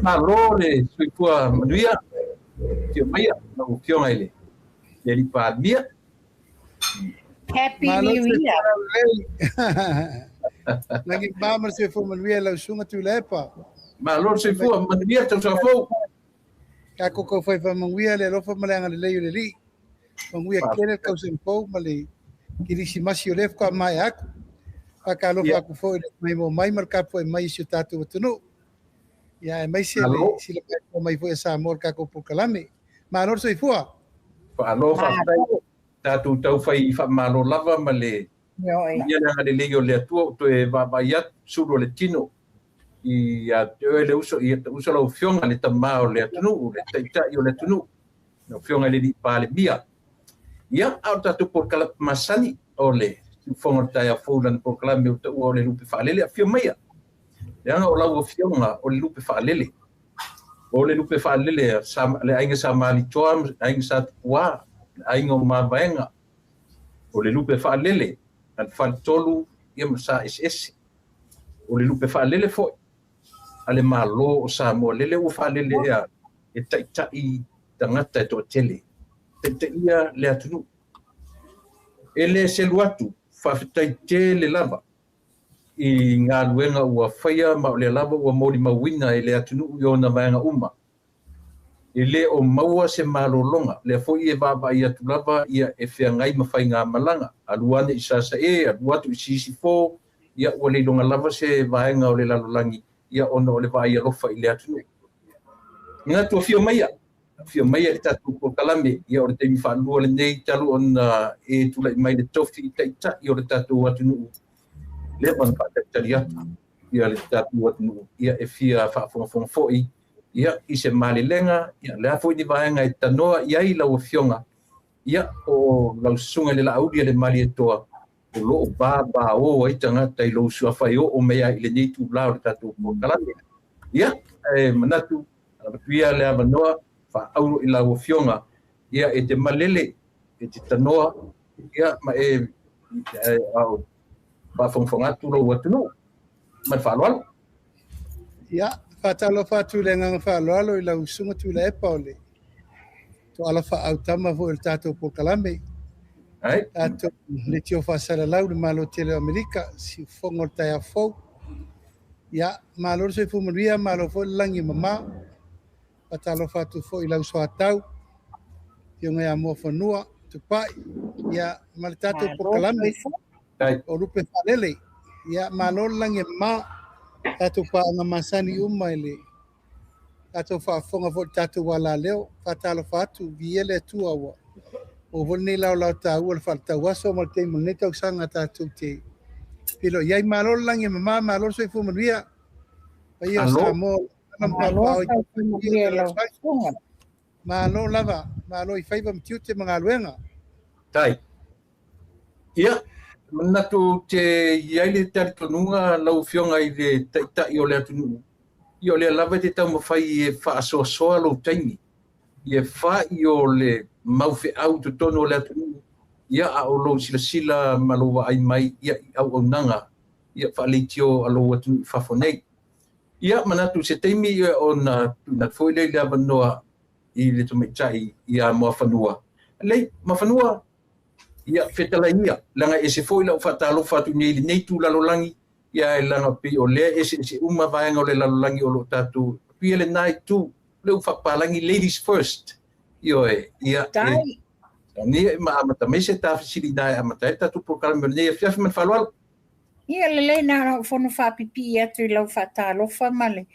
Malo le suipua manuia. Tio Maya, no fionga ele. Ele pa mia. Happy New Year. Lagi bamar se fu manuia la sunga tu lepa. Malo suipua manuia tau sa fo. Kako ko foi fa manuia le lo fa malanga le le li. Manuia kele ko se po mali. Kiri si masio lef ko mai aku. Pakalo fa ku foi mai mo mai marka foi mai su tatu tunu. Ya mai se le si le ko mai foi sa mor kako por kalame. Malo suipua. Malo fa tatu tau fai fa malo lava male. Ia na le leo le tua to e va ia suro le tino. Ia le uso la fionga le tamao le tunu le taita io le tunu. No fionga le di pa le bia. Ia au tatu por kala masani ole. Fonga tai a fulan por kala me to ole lupe fa lele a fiomia. Ia o la fionga o lupe fa lele. O le lupe fa lele sa le ainga sa mali toam ainga sa wa ainga ma vaenga. O le lupe fa lele al fal tolu ia sa ss. O le lupe fa lele fo ale malo o sa mo lele o fa lele ia e taita i tangata to tele. Taita ia le atunu. Ele seluatu fa taite le lava. I ngā luenga ua whaia ma le lava ua mori mawina e le atunu i ona vaenga uma. E le o maua se malolonga, le foi e vava i atu lava ia e whea ngai mawhai ngā malanga. Aluane i sasa aluatu i sisi fō, ia ua le longa lava se vaenga o le lalolangi, ia ona o le vai alofa i le atunu. Ngā tua whio maia i tatu ko kalame, ia o le teimi whanua le nei talu ona e tula i mai le tofi i taita i o le tatu atunu. Le man patari atu ia le tatu atunu ia e fia whaafonga foi ia i se malilenga ia le afo ni vaenga i tanoa ia i lau fionga ia o lau sunga le laudi le mali toa o lo ba o ai tanga tai lo sua fai o mea i le nei tu lau le tatu po kalame ia manatu pia le avanoa fa au i lau fionga ia e te malele e te tanoa ia ma au ba fonga tu lo watunu man fa lo ya fatalo fatu le ngang fa lo i lau sunga tu le paule to ala fa au tama vo el tato po kalame ai tato le tio fa sala lau de malo tele america si fongo ta fo ya malo se fu maria malo fo langi mama fatalo fatu fo i lau so atau yo ngai amo fo nua tu pai ya mal tato po kalame o rupe falele ya malo langi ma tato pa nga masani umaile tato fa fonga fo tato wala leo fatalo fatu viele tua wa o volne la ta ul falta waso mal te mun neto sanga tato te pero yai malo langi ma malo so fu maria ai sa mo malo lava malo i faiva mtiute mga luenga tai ia natu te iai le taritonunga lau fionga i le taita i o le atunu. I o le lava te tau mawhai e whaasoasoa lau taimi. I e wha i o le mauwhi au tu tono o le atunu. Ia a o lau sila sila malowa ai mai ia i au nanga. Ia whaaleitio a lau atunu i whafonei. Ia manatu se taimi i o na foi le le avanoa i le tumeitai i a mua whanua. Lei, ma whanua ia fetala ia langa ese foi la fatalo fatu nei nei tu la lolangi ia langa pi o le ese uma vaenga o le lalolangi o lo tatu pi le night tu le fa palangi ladies first io ia ni ma amata me se ta facilidade amata tatu por calma nei fiaf man falwal ia le na fono fa pipi atu lo fatalo fa male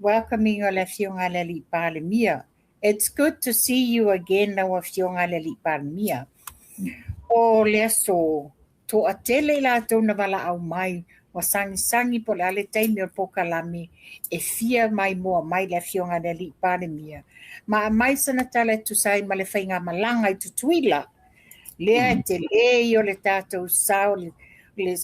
welcoming o la fionga le li pale mia. It's good to see you again na wa fionga le li pale mia. O le so to atele la to na vala au mai wa sangi po le ale taimi o po kalami e fia mai mo mai le fionga le li pale mia ma mai sana tala tu sai ma le fainga malanga i tu tuila le te le o le tato sao le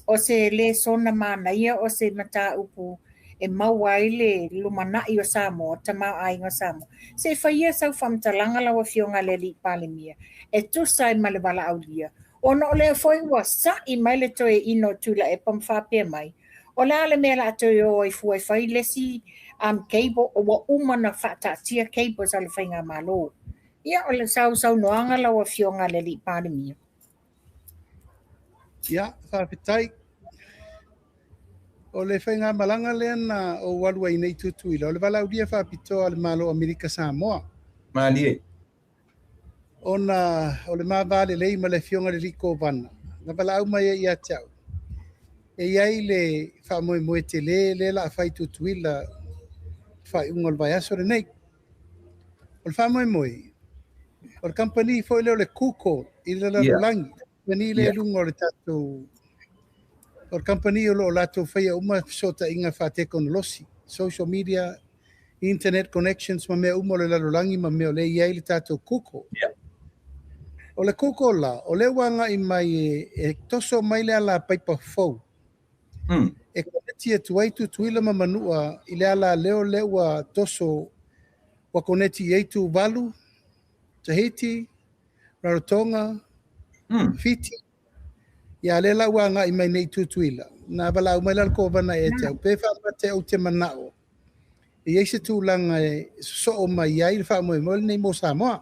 o se le sona mana ia o se mata upu e mawai le lumana i o samo tama ai ngo samo se faia sau famtalanga la wa fionga le li pale mia e tu sai ma le vala au lia ono le foi wa sa i mai le toe ino tula e pamfa pe mai O le mea la to yo I fu fai lesi cable o wa umana fata tia cable sa le fainga malo. Ia o le sau noanga la wa fionga le li pandemia. Ia, whaapetai. O le whainga malanga lea na o walua I nei tutuila. O le wala uria whaapitoa le malo Amerika Samoa. Malie. O le mawale lei ma le fionga le riko vana. Na wala au mai ia tau. E iai le whaamoe moe te le la whai tutuila whai ungol vai aso re nei. O le whaamoe moe. O le company foi leo le kuko I le lalangi. Company le lungo le tatou. O le company o lo lato whaia uma sota inga whatekonolosi. Social media, internet connections, ma mea uma le lalangi, ma mea le iai le tatou kuko. O le kuko la, o le wanga I mai e toso mai le ala paipa fau. E koneti e tuaitu tuila ma manua I le ala leo lewa toso wa koneti eitu Valu, Tahiti, Rarotonga, Fiti. Ia le la wanga I mai nei tutuila. Na wala umai la ko vana e te au. Pe wha te au te manao. I eise tūlanga e so o mai ai le wha moe moe nei mo Samoa.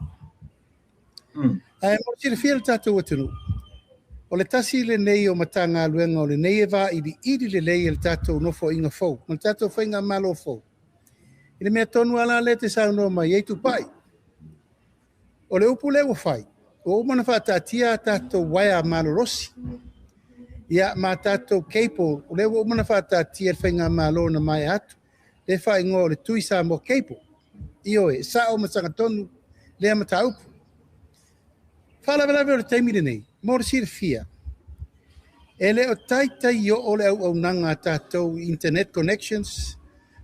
Ai mo tira whia tātou atunu. O le tasi le nei o matanga luenga o le nei e wā idi le lei le tātou nofo inga fau. Ma tātou whainga malo fau. I le mea tonu ala le te sauno mai eitu pai. O le upu le wafai. O umana whātātia tātou waia malo rosi. Ia ma tātou keipo. O le umana whātātia le whainga malo na mai atu. Le whai ngō le tui sa mo keipo. Ioe, sa o masanga tonu le amata upu. Whalawalawe o le taimire nei. Mōre sire fia. E le o taitai o le au nanga tātou internet connections.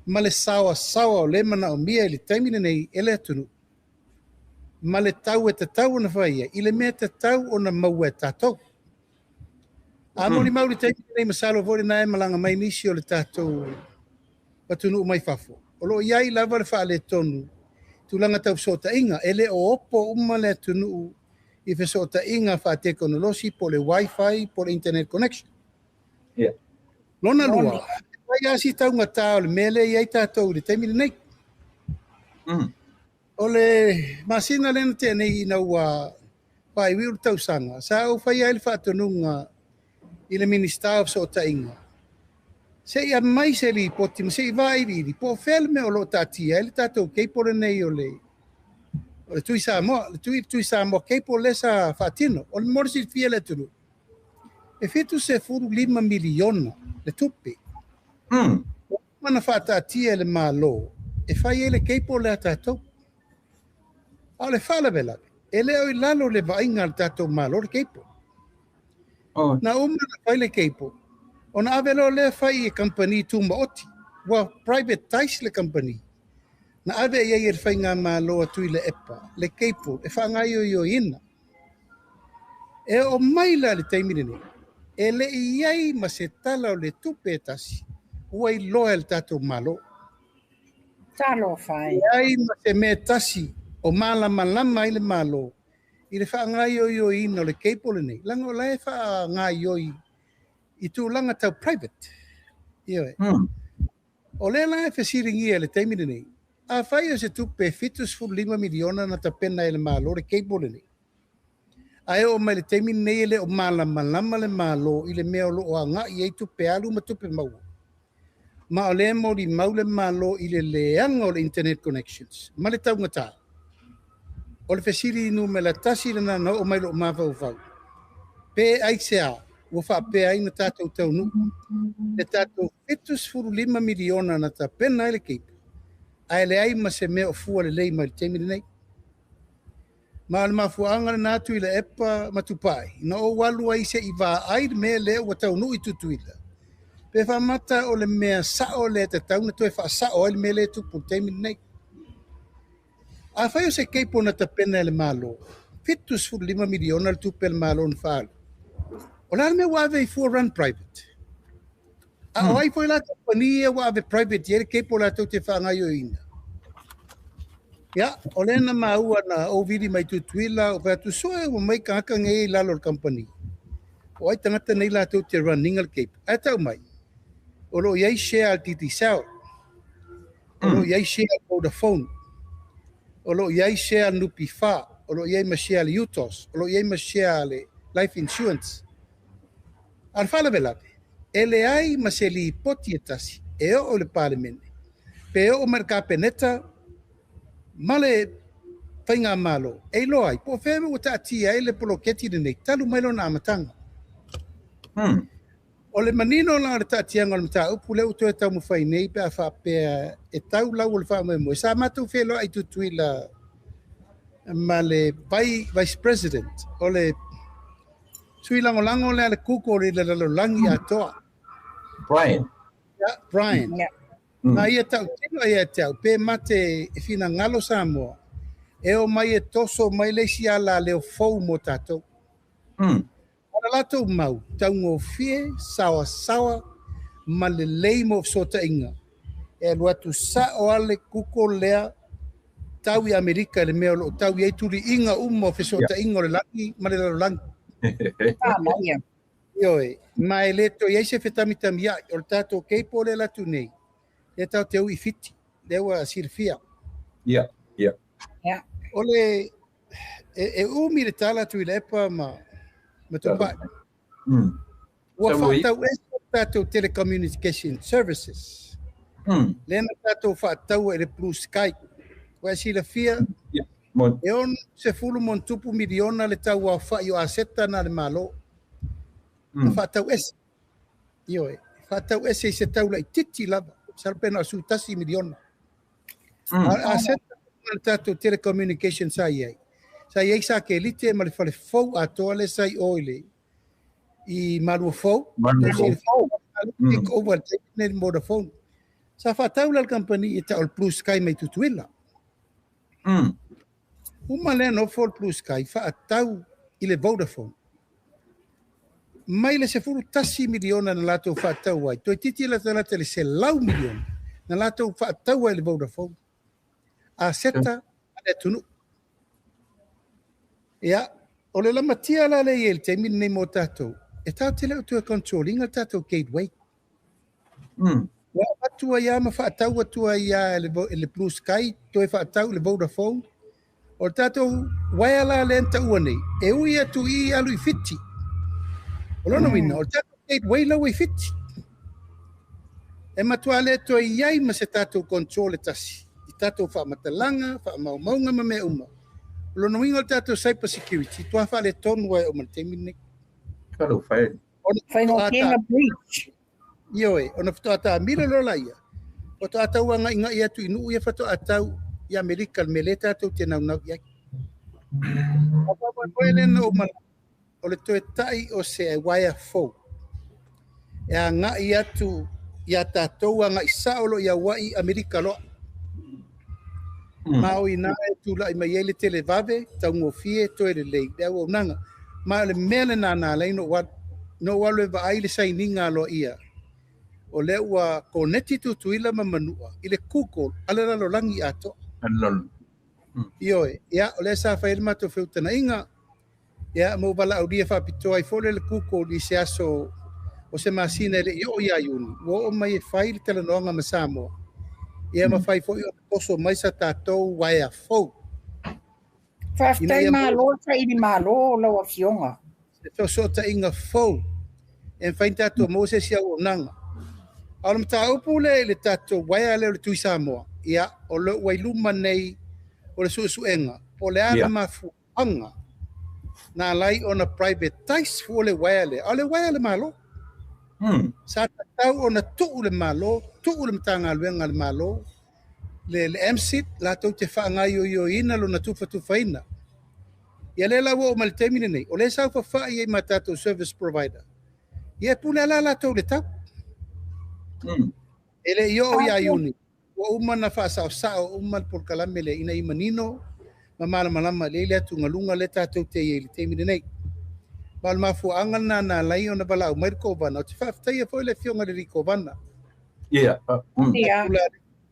Ma le sawa o le mana o mia le taimire nei ele atunu. Ma le tau e te tau na whaia. I le mea te tau o na maua e tātou. A mori mauri taimire nei masalo vore na e malanga mai nisi o le tātou patunu mai fafo. O lo iai lava le wha le tonu. Tulanga tau sota inga. Ele o opo le tunu I fesota inga wha teknolosi po le wifi, po le internet connection. Yeah. Lona lua. Vai asi tau ngata o le mele iai tātou le taimire nei. O le masina lena te nei ina ua whai wiru tau sanga. Sa au whai aile whaatonunga I le Minister of Sota Inga. Se ia mai se li poti, ma se I vai riri. Po felme o lo tātia, ele tātou keipore nei o le tui Samoa, le tui Samoa keipo le sa whaatino. O le morisi fia le tunu. E fitu se furu 5 miliona le tupi. Mana whaatatia le malo. E whai ele keipo le tātou. A le whalawela. E leo I lalo le vainga le tātou malo le keipo. Na umana whai le keipo. O na avelo le whai e company tuma oti. Wa privatize le company. Na ave ia I whai ngā malo tui le epa. Le keipo. E whangai o ina. E o maila le taimire nei. E le iai ma se tala o le tupe tasi. Ua I loa le tātou malo. Talo whai. Iai ma se me tasi. O malama I le malo. I le whaangai o ina o le keipo le nei. Lango lai whaangai o I tūlanga tau private. Ioe. O le lai whesiringi le taimire nei. A whai o se tupe fitus fu 5 miliona na ta pena le malo le keipo le nei. Ai o mai le taimire nei le o malama le malo I le mea o lo o anga I tupe alu ma tupe maua. Ma o le mo li maule malo I le leanga o le internet connections. Ma le tau ngata. O le fesiri inu me la tasi lana na o mai lo mawau vau. Pe ai se a, ua wha pe ai na tātou tau nu. Le tātou fitus furu 5 miliona na ta pena ele keipu. Ai le ai ma se mea o fua le lei ma le teimire nei. Ma le mafuanga le nātu I le epa matupai. Na o walu ai se I wā ai mea le ua tau nu I tutuila. Pe wha mata o le mea sao le te tau na toi wha sao ele mea le tupu teimire nei. A whai o se keipo na ta pena le malo. Fitus fu 5 miliona le tupe le malo na whaalo. O la me wave I full run private. A o ai foi la kompania wave private ye keipo la tau te whangai o ina. Ya, o lena maua na o vidi mai tutuila o whatu soe o mai kaka ngei lalo le company. O ai tangata nei la tau te running al keipo. A tau mai. o lo iai share al Titisao, o lo iai share al Vodafone, o lo iai share al Nupifa, o lo iai ma share al Utos, o lo iai ma share al Life Insurance. Al fala velate, ele ai ma se li poti etasi, e o le parlemene, pe o marka peneta, male whainga malo, e loai, po wheme o taatia e le poloketi de nei, talu mailo na amatanga. O le manino la le taatia ngal mta, upu leu to e tau mo whai nei, pe a wha pe e tau lau o le wha mo sa matu whelo ai tutui la ma le vice president, o le sui lango le ale kuko le langi atoa. Brian. Yeah, Brian. Yeah. Na ia tau tino ia tau, pe mate e fina ngalo Samoa, e o mai e toso mai le si ala leo fou mo tatou. Ara latou mau, tau ngō fie, sawa, ma le lei mo sota inga. E luatu sa o ale kuko lea, tau i Amerika le mea lo, tau i eituri inga umo fe sota inga o le langi, ma le lalo langi. Ia. Ioe, ma e leto i eise fetamitami ai, o le tatou keipo le latu nei. E tau te ui fiti, lewa sirfia. Yeah. Ole, e umi le tala tu i lepa ma tupai. Ua whaatau e tatou telecommunication services. Lena tatou whaatau e le Blue Sky. Ua e sila fia, e on se fulu mon tupu miliona le tau wa wha i o aseta na le malo. Whaatau ese. Ioe, whaatau ese i se tau la i titi lava. Sarpena su tasi miliona. Aseta na tatou telecommunication sa iai. Sa iai sa ke lite ma le fale fau a toa le sai oile. I malu fau. Take over the Vodafone. Sa whaatau la company i ta ol Blue Sky mai tutuila. Uma le no for Blue Sky whaatau i le Vodafone. Mai le se furu tasi miliona na lato whaatau ai. Toi titi la talata le se lau miliona na lato whaatau ai le Vodafone. A seta ale tunu. Ia, o le lamatia la le el te min nei mo tatou. E tau te leo tua controlling tatou gateway. Wa atua ia ma whaatau atua ia le Blue Sky, toi whaatau le Vodafone. O tatou waia le enta ua nei. E ui atu i alu i fiti. O lona wina, o tatou gateway lau i fiti. E matua le toi iai ma se tatou control e tasi. I tatou whaamatalanga, whaamaumaunga ma mea uma. O lona wina o tatou cyber security, tua wha le tonu ai o ma te mine. Kalo whai. Whai ngō kenga breach. Ioe, ona whato ata mira lola ia. Whato ata ua nga ia tu inu ia whato atau i Amerika me le tatou te naunau iai. Apa moe lena o mana. O le toe tai o se e waia fau. E a nga ia tu ia tatou a nga isa olo ia wai Amerika loa. Ma o ina e tu la i mai ele tele vave, tau ngofie toe le lei. Dea o nanga. Ma le mele na lei no wale va aile sai ninga lo ia. O le ua koneti tutuila ma manua. I le kuko, ale lalo langi ato. Ioe, ia, o le sa whaile mato whiutana inga. Ia, mo wala au lia whapitoa i fole le kuko li se aso o se masina le io ia iuni. Wo o mai e whaile tala noanga ma Samoa. Ia ma whai fo i o toso mai sa tātou waia fau. Whaftai malo, ta ili malo, lau a fionga. Se toso ta inga fau. En whain tātou mo se sia o nanga. Alam ta upu le tātou waia le tui Samoa. Ia, o le wailuma nei o le suenga. O le ana mafuanga. Na lai ona privatize fu le waia le. Ale waia le malo. Sa tau ona tuu le malo, tuu le mtanga luenga le malo. Le MSIT, la tau te whaangai o ina lo na tufa ina. Ia le lawa o maltemine nei. O le sau whawha i e matato service provider. Ia pule la tau le tau. Ele io ia iuni. O uma na wha sao uma por kalame le ina imanino. Ma malama le le atu ngalunga le tatou te i le temine nei. Mal mafu angal na lai ona bala o mairko vana. O te whaftai e fo le fionga le riko vana. Yeah.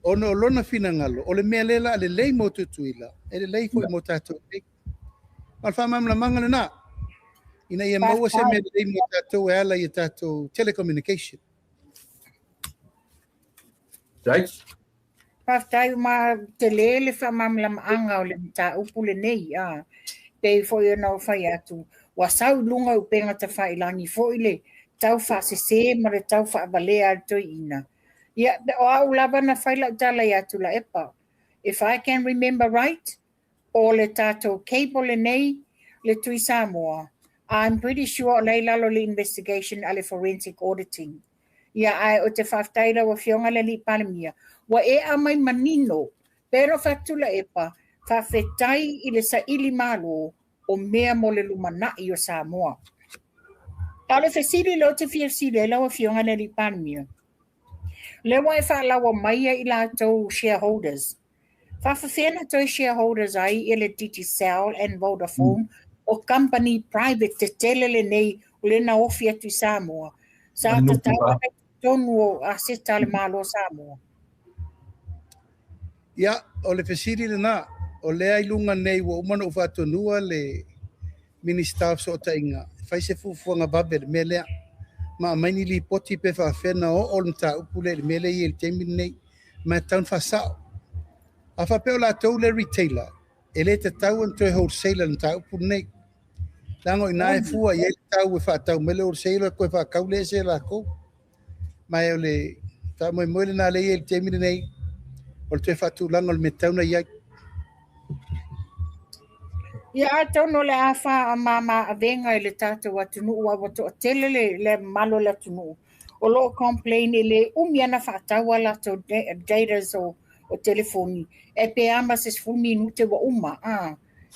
Ono lona fina ngalo. O le mea lela le lei mo tutuila. E le lei fo i mo tatou. Mal whamamla mangana na. Ina ia maua se mea lei mo tatou e ala i tatou telecommunication. Right? Paftai ma te lele fa mamlam anga o le ta upule nei pe fo yo no fa atu wa sau lunga upenga te fa ilangi fo ile tau fa se ma le tau fa balea to ina ya o au lava na fa la tala atu la epa if I can remember right o le tato cable nei le tui Samoa I'm pretty sure leila lo le investigation ale forensic auditing ya ai o te whaftaira wa fionga le li palemia wa e a mai manino pero fatula epa whawhetai i le sa ili malo o mea mo le lumana i o Samoa. Tale whesiri lo te fiasile la wa fionga le li palemia. Le wa e whalawa maia i la tau shareholders. Whawhawhena toi shareholders ai i le Digicel and Vodafone o company private te telele nei o le na ofi atu Samoa. Sa te tawa tonu o a se tale malo Samoa. Ia, o le fesiri le na, o le ailunga nei wa umana ufa atonua le minister so tainga. Fai se fufuanga babe le melea. Ma maini li poti pe whawhena o mta upule le mele i el teimi nei. Ma taun whasao. A whapeo la tau le retailer. E le te tau an toi wholesaler mta upule nei. Lango i nae fua i ele tau e whaatau mele wholesaler koe whaakau le se la kou. Mai o le ta mo mo le na le el teimi nei. O te whatu langa le metauna iai. Ia tono le awha a mama a venga i le tata wa tunu ua wato a tele le malo la tunu. O lo complain i le umiana whaatawa la to datas o telefoni. E pe ama ses full minute wa uma.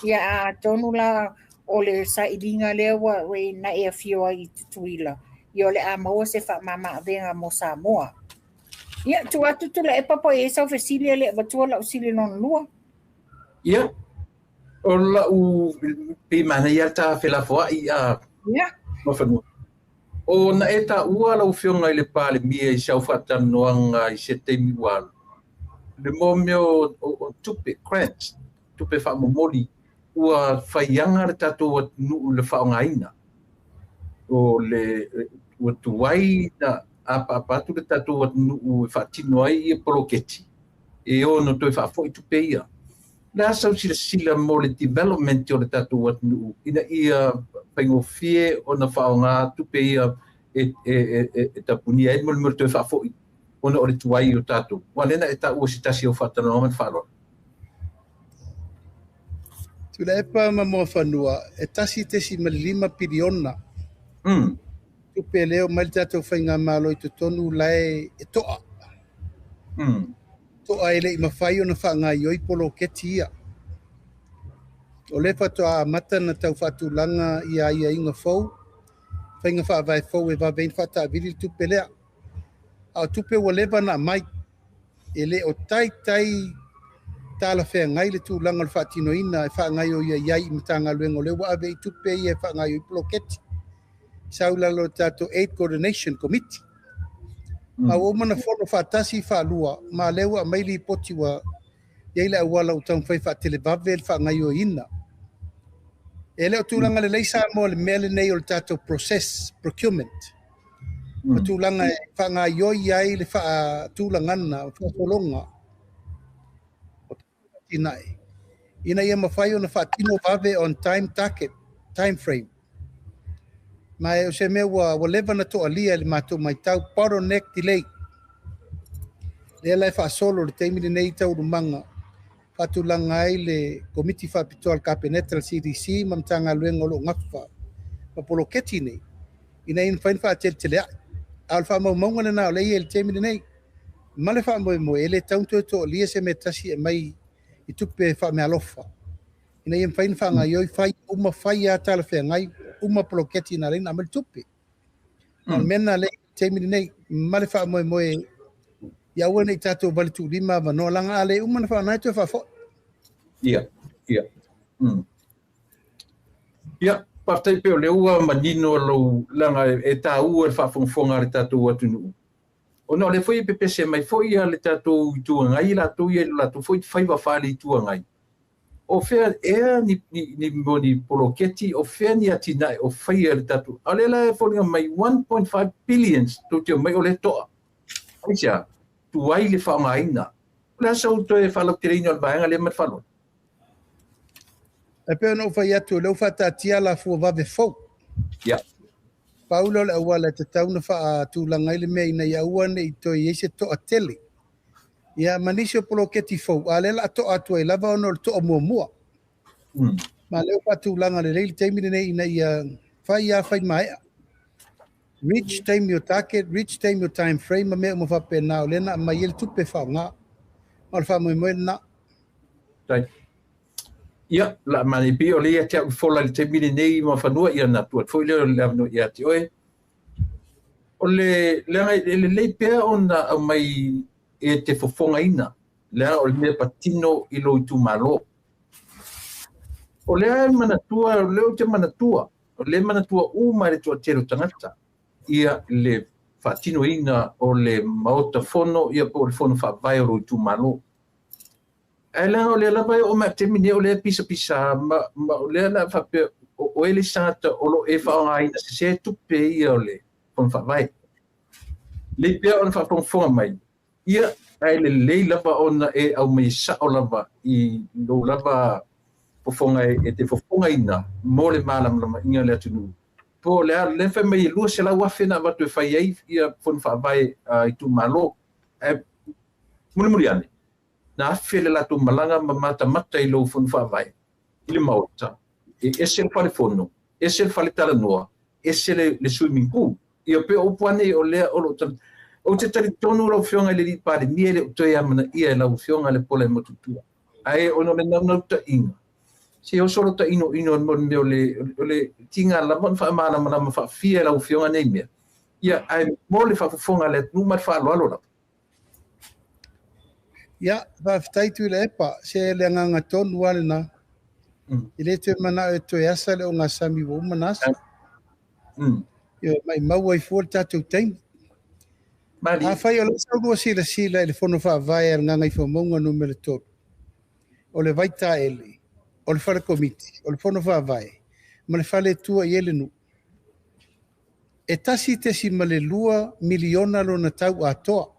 Ia tono la o le sa ilinga le wa we na e fioa i tutuila. Ia le a maua se wha mama a venga mo Samoa. Ia, tu atu tu la e papa e sa ofesilia le watua la usili non lua. Ia. O la u pe mana ia ta fela foa i a. Ia. Mawhanua. O na e ta ua la ufionga i le pale mia i sau whatanoanga i se teimi wala. Le mo meo o tupe, crunch, tupe whamomoli, ua whaianga le tato wa nuu le whaongaina. O le ua tuwai na apapatu le tato wa nuu e whatino ai i e poloketi. E ono toi whafoi tupe ia. Le asau sila mo le development o le tato wa nuu. Ina ia paingofie o na whaonga tupe ia e tapunia e mo toi whafoi. Ona o le tuai o tato. Walena e ta ua sitasi o whatanoa man whalo. Tula e pa ma mo whanua, e tasi tesi ma 5 piliona. Tupe leo mai tatou whainga malo i te tonu lai e toa. Toa ele i mawhai o na whanga i oi polo keti ia. O le patoa mata na tau whatulanga i a ia inga fau. Whainga whaavai fau e wavein whata aviri tupe lea. A tupe wa lewa na mai. Ele o tai tala whea ngai le tūlanga le whaatino ina e wha ngai o ia iai i matanga luengo le wa ave i tupe i e wha ngai o i polo keti. Saulalo tato 8 Coordination Committee. A o mana fono whaatasi whaalua, ma lewa maili poti wa iaila awala o taun whai whaatele vave le wha ngai o ina. E leo tūlanga le leisa mo le mele nei o le tato process, procurement. Ma tūlanga e wha ngai o iai le wha tūlangana, wha solonga. Ina ia mawhai o na whaatino vave on time target, time frame. Mai o se mea wa lewa na toa lia le mātou mai tau bottleneck delay. Lea lai wha solo le teimini nei tau rumanga. Whatulanga ai le komiti whapitoa al kapeneta le CDC mamtanga luenga lo ngawha. Ma polo keti nei. Ina in whain wha tele ai. Al wha maunga na nao lei e le teimini nei. Male wha mo ele taunto toa lia se me tasi e mai i tupe wha mea lofa. Ina in whain wha ngai oi whai uma whai a tala whea ngai uma poloketi na reina amal tupe. Na mena le teimini nei, male wha moe ia ua nei tātou vale tu lima vanoa langa ale uma na wha nai tu e wha fo. Ia. Ia, partai peo le ua manino lo langa e tā ua e wha fonga re tātou atunu. O no le foi pepe se mai foi le tātou i tua ngai la tu ia la tu foi whai whawhale i tua ngai. O fea ea ni moni poloketi, o fea ni atina o whaia le tatu. A lela e whalinga mai 1.5 billions tu teo mai o le toa. Aisia, tuai le whaongaina. La sau toe whalo te reino al vaenga le mat whalo. E pe no fa atu le fa tatia la fu va ve fo. Ya. Paulo le wala te tauna fa tu la ngai le me ina ya wane I to yese to atele. Ya manisho polo keti fo ale la to atu e lava ono to mo mo. Ma le fa tu la ngale le te mi ne ina ya fa ya fa mai. Reach time your target, reach time your time frame me mo fa pe na le na mai el tupe fa nga. Mal fa mo na. Tai. Ia, la mani pi o lea tia ufola le te mini nei ma whanua ia na tuat. Foi leo le avno ia ti oe. O le pea o na au mai e te fofonga ina. Lea o le mea patino I lo I tu malo. O lea e manatua, o leo te manatua. O le manatua uma le tua tero tangata. Ia le fatino ina o le maota fono, ia po le fono whaavai o lo I tu malo. Ela o le lava o ma te mine o le pisa ma o le la fa pe o ele sata o lo e fa ai na se tupe ia o le pon fa vai le pe on fa pon fo mai ia ai le lava ona e au mai sa o lava I lo lava po fonga e te fonga ina mo le malam lama inga le tunu po le fa mai lu se la wa fena va te fa ia pon fa vai I tu malo e muliani na afele la tu malanga mata I lo fun fa vai ile mauta e ese le fale fono ese le fale tala noa ese le swimming pool e pe o pane o le o te tari tonu lo fionga le pa de miele to ya mana ia la fionga le pole motutua ai ono le na ta inga se o solo ta ino mon le tinga la mon fa mana mana fa fia la fionga nei me ia ai mo le fa fonga le nu ma fa lo Ya, va taitu le epa se le nganga tonu ale na. Ile te mana e to yasa le o nga sami wo manasa. Yo mai mau ai for tatu time. Mali. A fai o le sau dua sila ele fono fa vai ar nganga I fo monga numero to. O le vaita ele. O le fare komiti. O le fono fa vai. Ma le fale tua I ele nu. E tasi te si male lua miliona lo na tau a toa.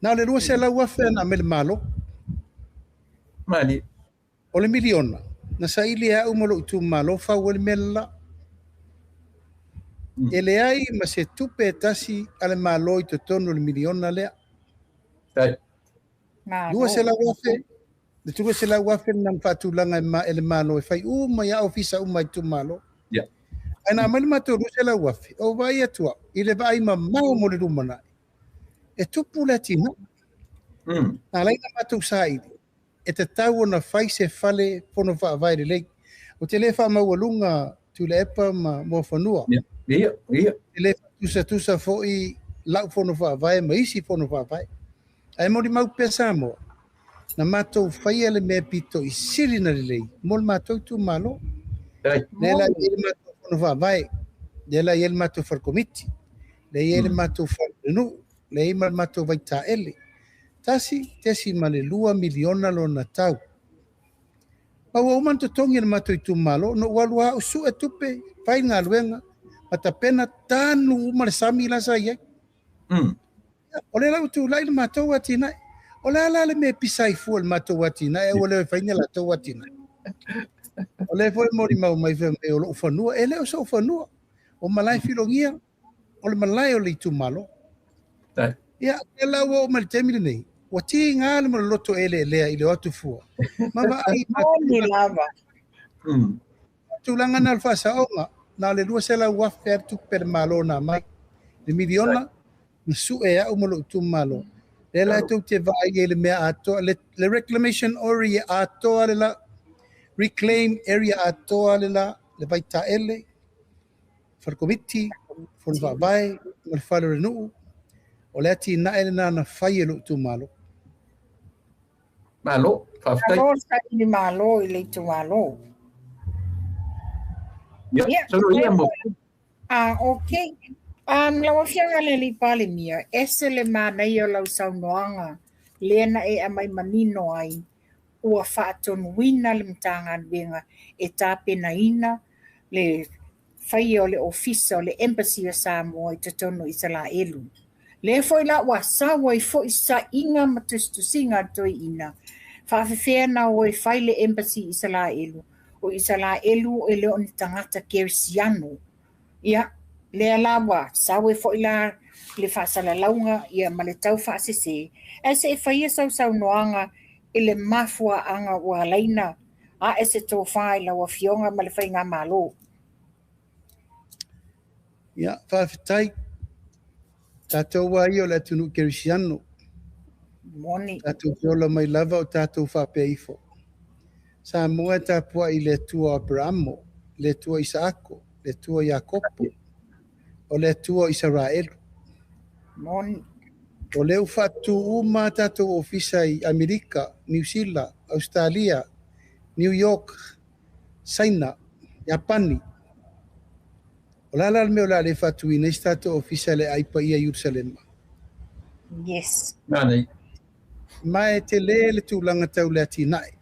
Na le lua se la wafe na mele malo. Mali. O le miliona. Na sa ili a umalo tu malo fa wale mela. Ele ai ma se tupe tasi ale malo I tono le miliona lea. Tai. Lua se la wafe. Le tupe se la wafe na mfatulanga ele malo e fai uma ya ofisa uma I tu malo. Ya. Ana mele mato lua se la wafe. O vai atua. Ile vai ma mau mo le rumana. E tupu le tina. Na laina matou saidi. E te tau na fai se fale pono wha vai le lei. O te le wha maualunga tu le epa ma mua whanua. Ia. Te le tusa fo I lau pono wha vai ma isi pono wha vai. Ai mori mau pesa mo. Na matou fai ele mea pito I siri na le lei. Mol matou tu malo. Nela ele matou pono wha vai. Nela ele matou wharkomiti. Le ele matou wharenu. Le ima matou vai ta ele. Tesi male lua miliona lo na tau. Paua uman to tongi na matou I tu malo. No walua o su e tupe. Pai ngā luenga. Mata pena tanu umare sami la sa iai. O le lau tu lai le matou atina. O le ala le me pisai fu le matou atina. E o le whainga la tau atina. O le foi mori mau mai fe me o lo whanua. E leo so whanua. O malai filongia. O le malai o le tu malo. Ia, e lau o mali temiri nei. Wa ti ngā le mara loto ele lea I le watu fua. Mama ai Ni lava. Tulanga na alfasa onga. Na le lua se lau wafe tu per malo na mai. Le miliona. Nsu e a umalo tu malo. Le la tu te vai ele mea ato. Le reclamation area ato le la. Reclaim area ato le la. Le vai ta ele. Farkomiti. Fonva vai. Mal falo renuu. O le ati na ele na fai elu tu malo. Malo, faftai. Malo sa ini malo I le tu malo. Ya, solo ia mo. Okay. Lawa fianga le li pale mia. Ese le mana I o lau saunoanga. Lena e amai manino ai. Ua whaatonu wina le mtanga wenga. E tāpena ina. Le whai o le ofisa o le embassy o Samoa I te tono I sala elu. Le foi la wa sa wa foi sa inga matustu singa toi ina. Whawhewhea na o e whaile embassy Israelu. O Israelu e leo ni tangata kersiano. Ia, lea la wa, sawe fo ila le whaasala launga, ia ma le tau whaasese. E se e whaia sau noanga, i le mafua anga ua laina, a e se tō whae la wa fionga ma le whainga malo. Ia, whawhetai, tātou wa i o le tunu kersiano. Moni. Tātou fiola mai lava o tātou whapea ifo. Sa mua tāpua i le tua Abramo, le tua Isaako, le tua Iakopo, o le tua Israelu. Moni. O leu whatu uma tātou ofisa i Amerika, New Zealand, Australia, New York, China, Japani. O lala meo la le whatu i neis tātou ofisa le aipa ia Jerusalema. Yes. Nani. Mai te le tūlanga tau le atinae.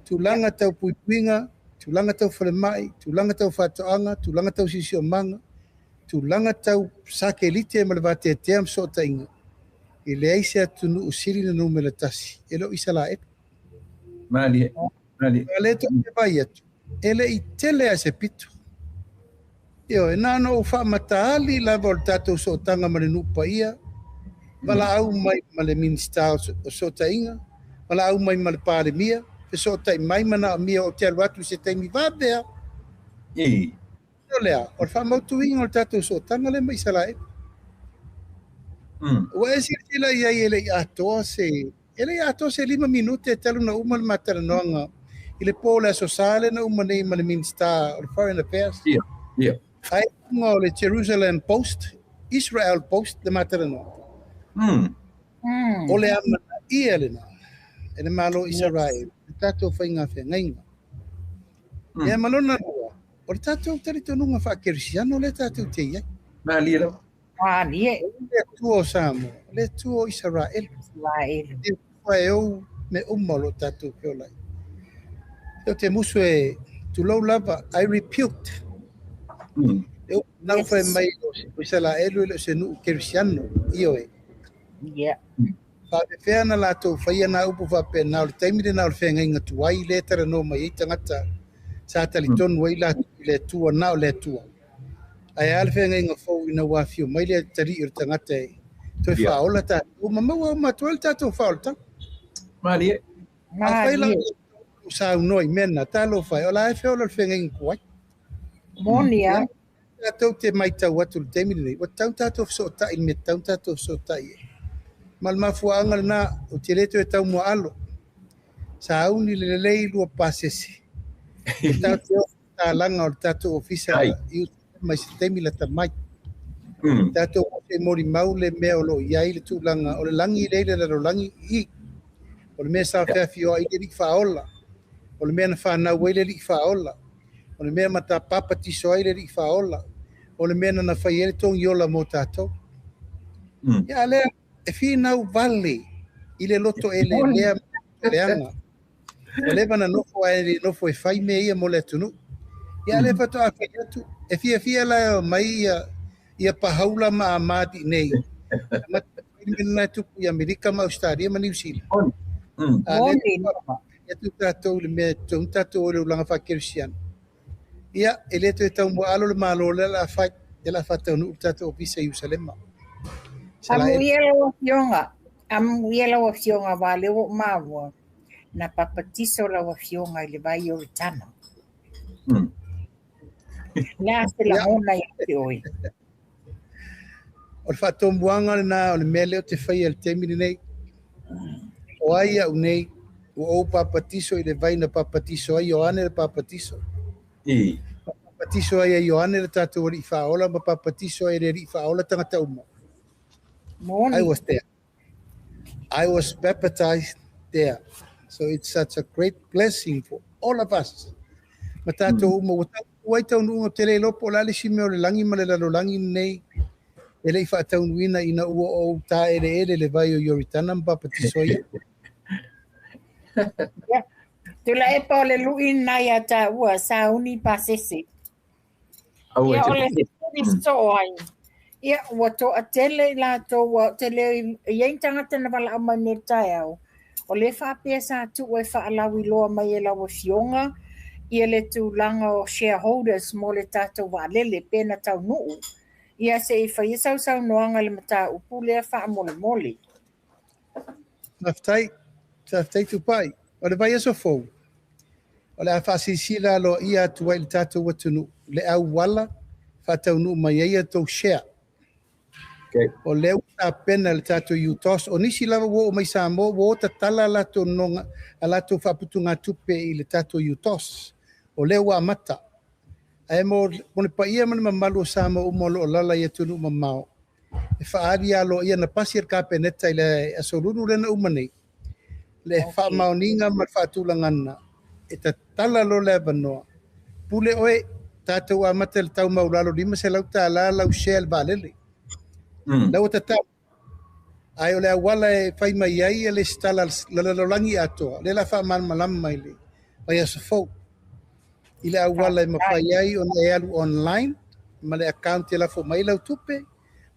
Tūlanga tau puipuinga, tūlanga tau whalemai, tūlanga tau whatoanga, tūlanga tau sisio manga, tūlanga tau sake elite ma le vate te am so tainga. I le aise atunu usiri na nume le tasi. Elo isala e. Mali. Ale to te vai atu. Ele i tele a se pitu. Io, e nano o wha mataali la vol tatou so tanga ma le nupa ia. Wala au mai ma le minista o so tainga. Wala au mai ma le pare mia. Pe so tai mai mana mia o te aluatu se taimi vavea. I. Io lea, o wha mautu inga o tatou so tanga le mai sala e. Ua e sila ia i ele i atoa se, ele i atoa se 5 minute e telu na uma le matara noanga. I le pōle aso sale na uma nei ma le minista o le Foreign Affairs. Yeah. Ai unga o le Jerusalem Post, Israel Post, le matara noanga. O le amana i ele na, e le malo Israel, le tatou whainga whengainga. E malona rua, o le tatou taritonunga whakerisiano le tatou te iai. Mali ra. Nie. Le tuo Samu, le tuo Israel. Israel. Le tuo e au me umalo tatou keolai. Eo te musu e tulau lava, I repute. Eu não foi mai o Israel e se nu kerisiano, io e. Yeah. Whawhewhea na lātou whaia nā upu whape nā o le taimire nā o le whenga inga tuai le tara no mai tangata sa tali tonu wai lātou le tua nā o le tua. Ai ale whenga inga whau ina wāwhio mai le tari o tangata e. Toi whaola tā. O mamau au matua le tātou whaola tā. Mali. A whaila sa unoi mena tā lo whai. O la e whiola le whenga inga kuai. Monia. Tātou te mai tau atu le taimire nei. Wa tau tātou whasota i me tau tātou whasota i e. Mal mafuanga na o te leto e tau mua alo. Sa auni le lei lua pasese. E tātou tā langa o tātou ofisa i mai se temi la tamai. Tātou o te mori maule mea o lo iai le tūlanga. O le langi leile la rolangi i. O le mea sa whiawhi o aile li whaola. O le mea na whanau eile li whaola. O le mea mata papa tiso aile li whaola. O le mea na whai ele tongi ola mo tātou. Ia lea. E whinau vale i le loto e le lea leanga. O lewa na nofo e le nofo e whai mea ia mo le tunu. Ia le whato a whai atu. E fia la mai ia pahaula ma a mati nei. Mata whaimina tupu i Amerika ma Australia ma New Zealand. Ia tu tātou le mea tōng tātou o le ulanga whakerisiana. Ia e leto e tau mo alo le malo le la whai. E la whatau nu tātou o Pisa Jerusalema. Amuiela wa fionga wa leo mawa na papatiso la wa fionga ile vai o tana. Na se la ona i oi. O fato muanga na o mele o te fai el temini nei. O aia unei o papatiso ile vai na papatiso ai o ane papatiso. Papatiso ai Ioane le tatu ri faola ma papatiso ai ri faola tangata uma. I was there. I was baptized there. So it's such a great blessing for all of us. Matato uma wata unga tele lopo lale si meo le langi ma le lalo langi nei. Ele i whaata unuina ina ua o ta ere le vai o Yoritana baptiso ia. Tula e pa le luina ia ta ua sa uni pasese. Ia ole so ai. Ia, ua toa tele lātou, ua tele iai tangata na wala ama ne tae au. O le whapea sa tu e whaalawi loa mai e lawa fionga, ia le tūlanga o shareholders mo le tātou waalele pēna tau nuu. Ia se i whai sau noanga le mata upu lea wha mole mole. Taftai tupai. O le vai aso fou. O le a whaasisila lo ia tuai le tātou watunu. Le au wala, whatau nuu mai eia tau share. Okay. O leu ta pena le tātou UTOS. O nisi lava wo o mai Samoa, wo ta tala lato nonga, a lato whaputunga tupe i le tātou UTOS. O leu a mata. Ai mo pa ia mana mamalu o Samoa umolo o lala ia tunu mamao. E whaari alo ia na pasi ar kapeneta i le asorunu lena umanei. Le wha maoninga ma whaatulangana. E ta tala lo le vanoa. Pule oe, tātou a mata le tau maulalo lima se lau ta la lau shea le valele. Lau ta tau. Ai o le awala e whai mai ai e le stala lalolangi atoa. Le la wha malama mai le. Vai aso fau. I le awala e mawhai ai o e alu online. Ma le account e la fo mai lau tupe.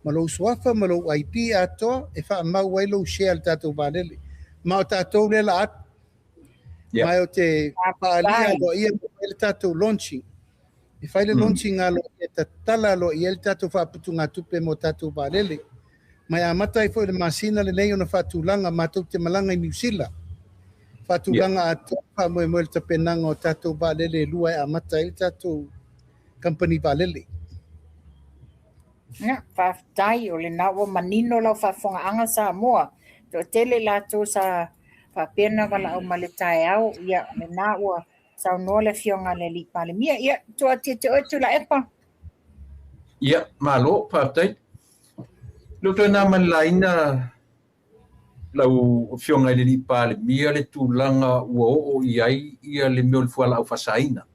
Ma lo suafa, ma lo IP atoa. E wha mau wai lo shea le tātou valele. Ma o tātou le la atu. Mai o te paalia lo ia le tātou launching. I whai le launching alo e ta tala lo i le tātou whaaputunga tupe mo tātou valele. Mai a mata i fo le masina le nei ona whaatulanga mātou te malanga i New Zealand. Whaatulanga atoa wha moe le tapenanga o tātou valele lua e a mata i le tātou company valele. Ia, whaftai o le nawa manino lau whafonga anga sa moa. To tele lātou sa whapena wala au ma le tae au. Ia, le nawa sau noa le fionga le li pale mia. Ia, toa te oetu la epa. Ia, malo, whaftai. Luto na malaina lau fionga le li pale mia le tūlanga ua o iai ia le meo le fuala au whasaina.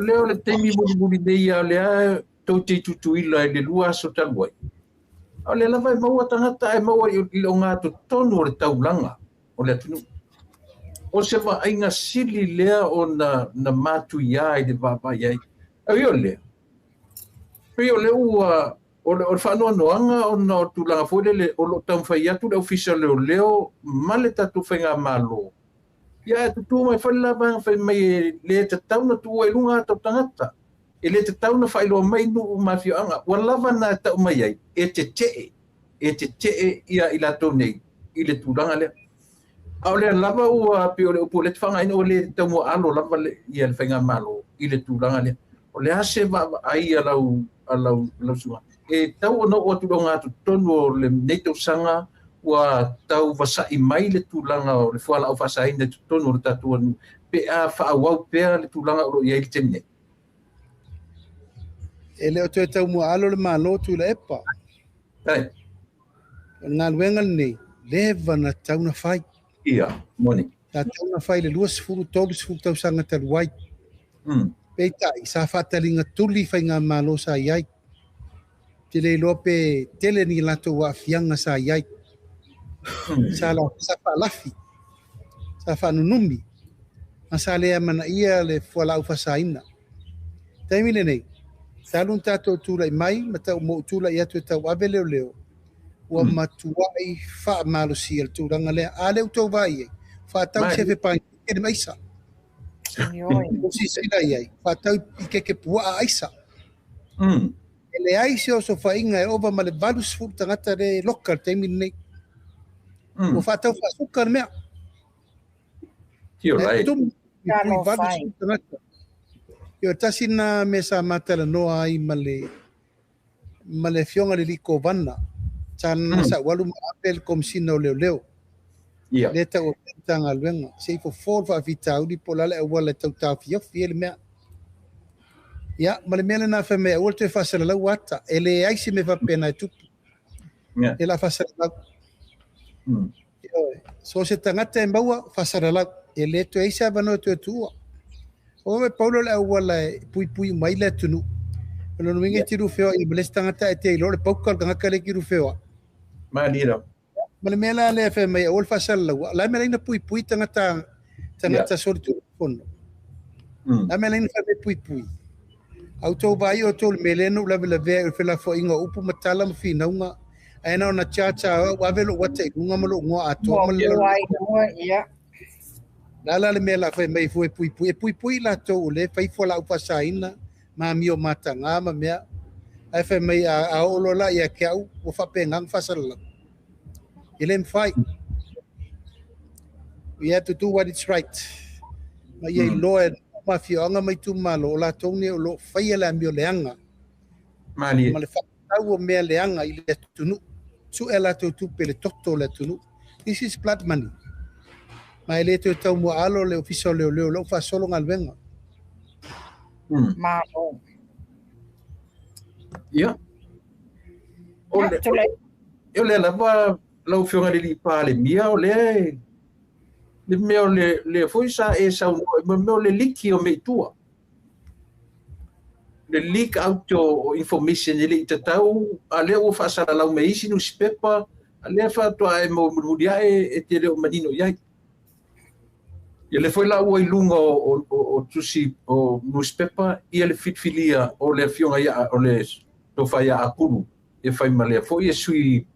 Leo le teimi muri nei a lea tau te tutuila e le lua so taluai. O le lava e maua tangata e maua i o ngā tonu o le taulanga o le atunu. O se wa ainga sili lea o na mātu ia i le vapa iai. Au i o lea. Pei o le ua o le whanua noanga o na o tūlanga fwere o lo tamwhai atu le ofisa leo ma le tatu whainga malo. Ia e tutu mai whalilava whai mai le te tauna tua e lunga tau tangata. E le te tauna whailoa mai nuu mafio anga. Wa lava na tau mai ai. E te tee ia i lato nei. I le tūranga lea. Au lea lava ua pio le upo le te whanga ina o le tau mua alo lava le ia le whainga malo i le tūranga lea. O le ase va ai a lau sunga. E tau ono o tu ngā tu tonu o le neito sanga ua tau wasai mai le tūlanga o le whala au whasai ne tu tonu o le tatu anu. Pe a whaawau pēr le tūlanga o iai le temne. E leo te tau mua alo le malo tu le epa. Ai. Ngā luenga nei, lewa na tau na whai. Ia, moni. Ta tau na whai le lua sifuru tolu sifuru tau sanga taluai. Peitai, sa whatalinga tuli whai ngā malo sa iai. Te le lope tele ni lato wa fianga sa iai. Sa whaalafi. Sa whanunumi. Ma sa lea mana ia le fuala ufasaina. Taimi le nei. Talun tātou tūlai mai, ma tau mo tūlai atu e tau awe leo leo. Ua matuai wha malo si al tūranga lea. A leo tau vai e. Wha tau sewe pai, kere maisa. Si sila iai. Wha tau i keke pua a aisa. E le aise o so whainga e oba ma le valus fu tangata le lokal taimi nei. Ua wha tau wha sukar mea. Tio rai. Pui valus fu tangata. Yo tasi na mesa matala noa ai male fionga le liko vana. Tan sa walu apel komsina o leo leo. Ia. Leta o tanga luenga. Sei fo for fa vita udi polale e wala tau tau fio fiel mea. Ia, male mele na fe mea ulte fasala lau ata. Ele aisi me va pena tupu. Ia. Ela fasala lau. So se tangata e maua fasala lau. Ele to eisa vano to tua. O me paulo le wala pui mai le tunu. Ono no mingi tiru feo i blestanga ta e te ilo le paukal kanga kale kiru feo. Ma lira. Male mela le fe mai ol fasal la. La mela ina pui tangata sortu fono. La mela ina fe pui. Auto vai o tol meleno la vela ve fe la fo inga upu matala mfina unga ana na chacha wa velo wate unga malo ngo ato ya la le mela fe mai foi pui la to le fai fo la upa saina ma mio matanga ma mea ai fe mai a olo la ia ke au o fa pengang fa sala ele mfai we have to do what is right ma ye lo ma fionga mai tu malo la tone o lo fai la mio leanga mali ma le fa o me leanga ile tunu su ela to tu pele toto le tunu this is blood money ma ele to tau mo alo le official le lo fa solo ngal venga ma ya ole eu le lava lau fionga le pale mia ole le meo le foi sa e sa meo le liki o me tua le leak out your information le tatau ale o fa sala lau me isi no spepa ale fa to ai mo mudia e te le manino ia ele foi lá o ilunga o tusi o newspaper e ele fitfilia o le fionga ia o le to fa ia akuru e fai male foi e sui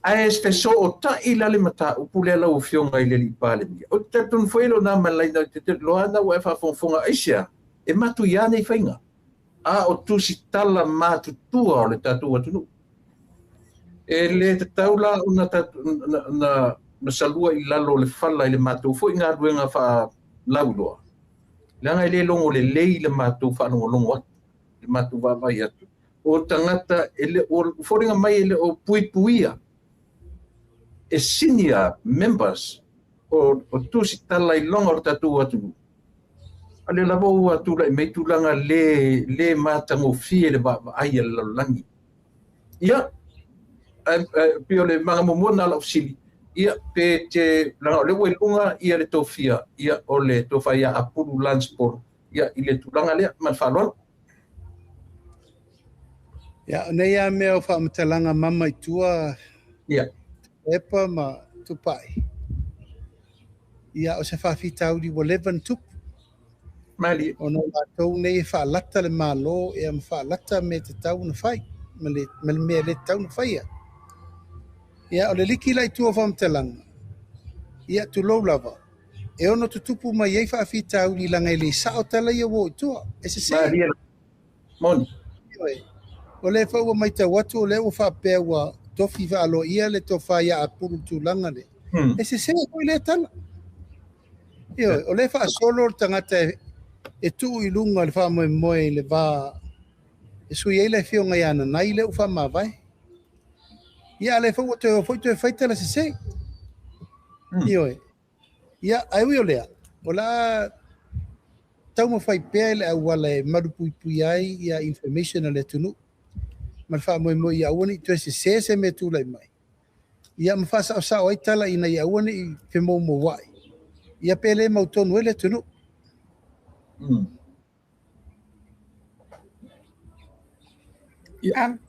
a espeso o ta ila le mata o pule la o fionga ile li pale o tatun foi lo na malai na te lo ana o fa fonfonga aisia e matu ia nei fainga a o tusi tala matu tua o le tatu atu e le taula una na salua i lalo le fala i le matu foi ngā ruenga fa lauloa langa i le longo le lei le matu fa longo le matu va vai atu o tangata ele o foringa mai ele o puipuia e senior members o tusi tala i longa o tatu atu ale lavo atu la me tulanga le matango fie le va ai le langi ia pio le manga mo na la ofsili ia pe te la le welunga ia le tofia ia o le tofia apulu landsport ia ile tulanga le man falon ya nei a me o fa mtalanga mama i tua ia epa ma tupai ia o se fa fitau di wolevan tup mali ono la tau nei fa lata le malo e am fa lata me te tau na fai me le tau na fai ia o le liki lai tua fa mtalanga ia tu lo lava e ono tutupu mai ei fa fitau di langa le sa o tala ia wo tua e se se mali mon o le fa o mai te watu o le o fa pewa tofi va alo ia le tofa ia apuru tu langa le e se se ko le tala io o le fa solo tangata e tu i lunga le fa mo le va e su ia le fionga ia na nai le o fa ma vai ia le fa o te fa tala se se io ia ai wi o le o la tau mo fai pele a wala e marupu pui ai ia information le tunu mal fa mo ia woni to se me tu lai mai ia ma fa sa o tala ina ia woni fe mo wai ia pele mo tonu ele tunu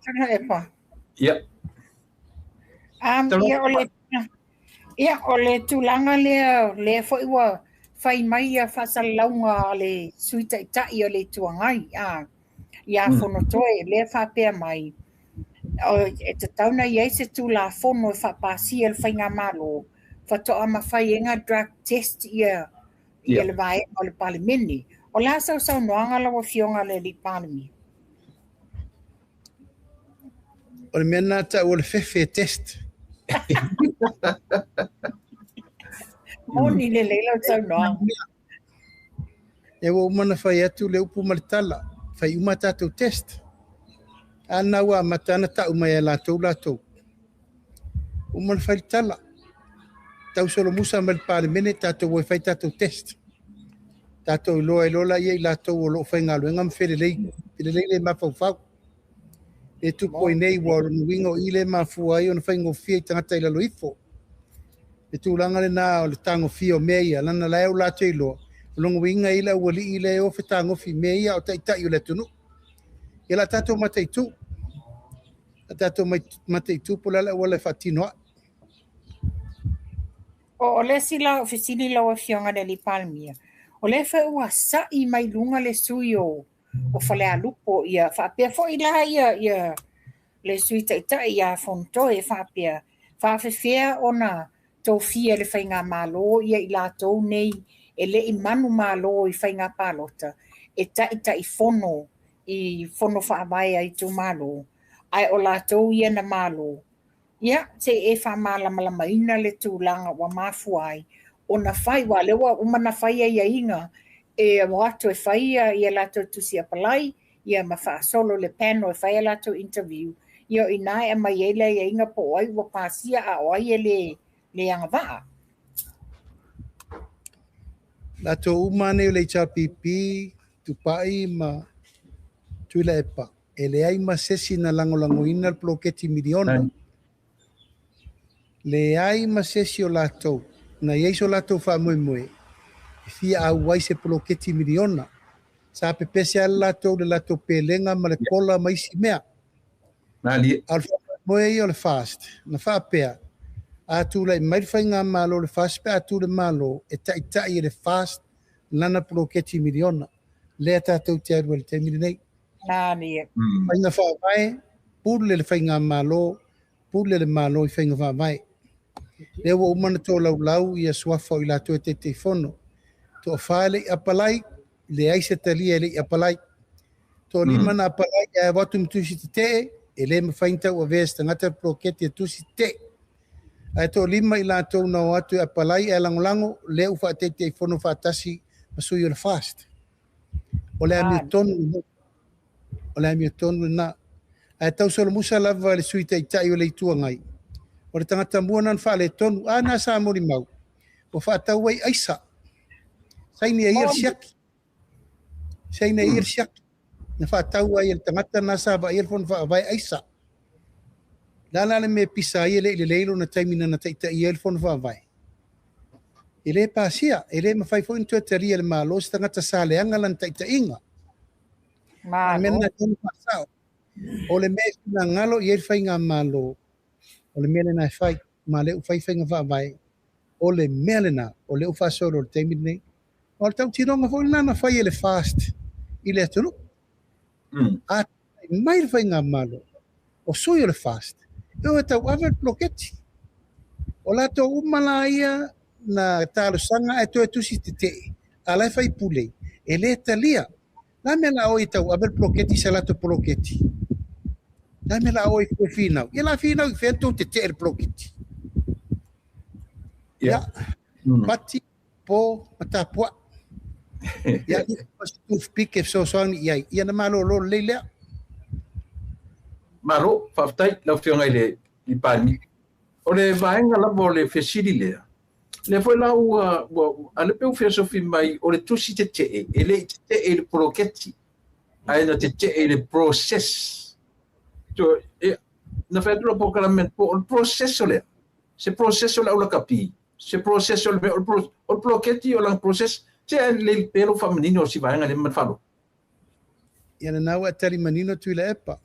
tana epa ia ia o le tulanga le foi wa fai mai a fasalaunga le suita tai o le tuangai ia fono toe le fa pe mai o e te tauna ia se tu la fono fa pasi el fai nga malo fa to ama fai nga drug test ia le vai o le palimini o la sa noanga la wa fionga le li palimi o le mena ta o le fefe test moni le leila sa noanga e wo mana fai atu le upu maritala fai uma tātou test ana wa matana ta uma ya latou uma fai tala tau solo musa mal palimene tātou wo fai tātou test tātou lola ia latou lo fai ngalo ngam fele le mafau e tu poi nei wa wingo ile mafu ai on fai ngo fie tangata ila loifo e tu langa le na o le tango fio meia lana la eu la telo longo winga ila wali ile o fitango fi meia o taita i le tunu ila tato mataitu pola la wala fatino o le sila ofisili la wa fionga de li palmia o le fa wa sa I mai lunga le suyo o fale alupo ia whaapea fo ila ia le suita ita ia fonto e whaapea whaafewhea ona tau fia le whainga malo ia i lātou nei e le i manu malo i whainga pālota e ta i fono whaamai ai tu malo ai o lātou ia na malo ia te e whaamalamalama ina le tūlanga wa mafuai ona whai wa lewa umana whai ia inga e wato e whai ia lātou tusi apalai ia ma solo le panel e whai lātou interview ia i nai e mai ele ia inga po ai wa pāsia a oai e le anga waa. Lātou umane o le HRPP tupai ma tuila epa. E le ai ma sesi na langolango ina ploketi miliona. Le ai ma sesi o lātou. Na ieiso lātou wha moe. Fia au wai se ploketi miliona. Sa pepese ala lātou le lātou pelenga ma le kola ma isi mea. Alfa moe i o le fast. Na wha pea. Atu lai mai whainga malo le fast pe atu le malo e tai e le fast lana ploketi miliona. Lea tātou te arua le te milinei. Nani e. Whainga whaamai, pūle le whainga malo, pūle le malo i whainga whaamai. Lea wa umana tō lau i a suafa i lātou e te whono. Tō whaele i apalai, le aise talia le i apalai. Tō lima na apalai e watu mtusi te e le mawhainta ua vesta ngata ploketi e tusi te. Ai tō lima i lātou na o atu e apalai e langolango, le ufa te i whono whaatasi masui o le fast. O le ami o tonu na. Ai tau solo musa lava le suita i tai o le itua ngai. O le tangata mua nan wha le tonu, na sa mori mau. O whaatau wai aisa. Saini e ir siaki. Saini e ir siaki. Na whaatau wai le tangata na sa ba ir fon wha vai aisa. Lala le me pisa i le leilo na taimina na taita i el fon wha vai. E le pasia, e le mawhai fo intua te ria le malo, si tangata sa le angalan taita inga. Mena tonu pasao. O le me fina ngalo i el whainga malo. O le mele na e whai, ma le u whainga wha vai. O le mele na, o le u whasoro le taimina nei. O le tau tironga fo na whai e le fast. I le atunu. A mai le whainga malo. O sui o le fast. Eu e tau awer ploketi. O lato umala ia na talo sanga e to e tusi te te. Alai fai pulei. E le talia. La me la oi tau awer ploketi sa lato ploketi. La me la oi kue finau. Ia la finau i fentou te te e ploketi. Ia. Pati po matapua. Ia i pasituf pike so soani iai. Ia na malo lo leilea. Maro, whaftai, lau whionga i pāni. O le vaenga lavo le whesiri lea. Le foi lau, ale peu whesofi mai, o le tusi te te e le te e le proketi. Aina te te e le process. Na whaetura po kalamento, o le process o lea. Se process o lea ula kapi. Se process o le o proketi o lang process, te e le pelo whamanino o si vaenga le manwhalo. Ia na nau a tari manino tui le epa.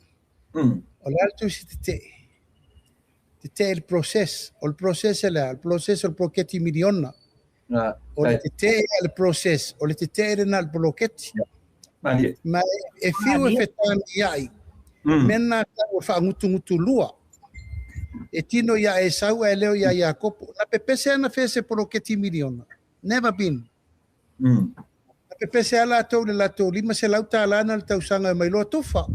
O le alto si te il proces, o il proces e il proces o il proketi miliona. O le te il proces, o le te na il proketi. Ma e fiu e fetani iai, mena o wha ngutu lua. E tino ia e sau e leo ia ia kopo. Na pepese ana fese proketi miliona. Never been. Na pepese ala tau le lato lima se lauta alana le tausanga mai loa tofa.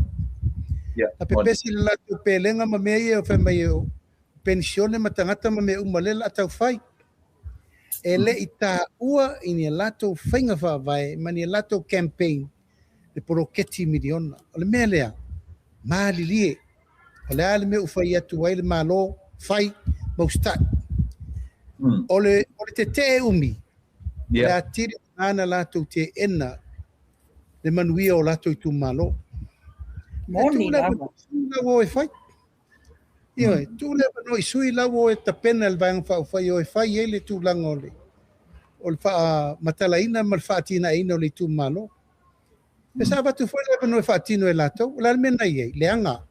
A pepesi le lato pelenga ma mea ia o whai mai o pensione ma tangata ma mea umalela atau whai. E le i tā ua i ni lato whainga whawai ma ni lato campaign le proketi miliona. O le mea lea, maali lie. O le ale mea uwhai atu wai le malo whai maustai. O le te te umi. Le atiri ana lato te ena le manuia o lato i tu malo. Moni lava. Lawo e fai. Io tu leva noi sui lawo e tapena il vang fa fai o fai ele tu langole. O fa matalaina mal fatina ina le tu malo. Pensava tu foi leva noi fatino e lato, la almena ie, le anga.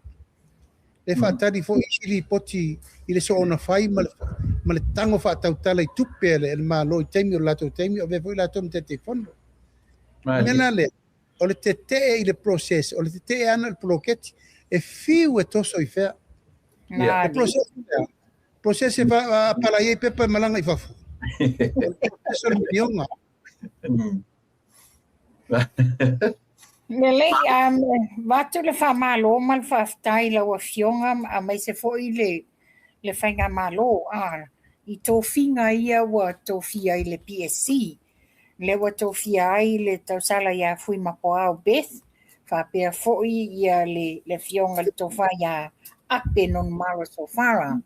Le fatari fo isili poti ile so ona fai mal tango fa tautala i tupe il malo i temi o lato temi o ve foi lato mte te fondo. Mena le o le te i le process, o le te ana le proketi, e fiu e toso i fea. Le process e va para i pepa malanga i fafu. Eso le pionga. Lelei, watu le whamalo mal whaftai la wafionga a mai se foi le whainga malo i tō whinga ia wa tō whia i le PSC. Le wa tō whia ai le tausala ia fui mapo au Beth, whapea foi ia le whionga le tō whaia ape non mara so whara.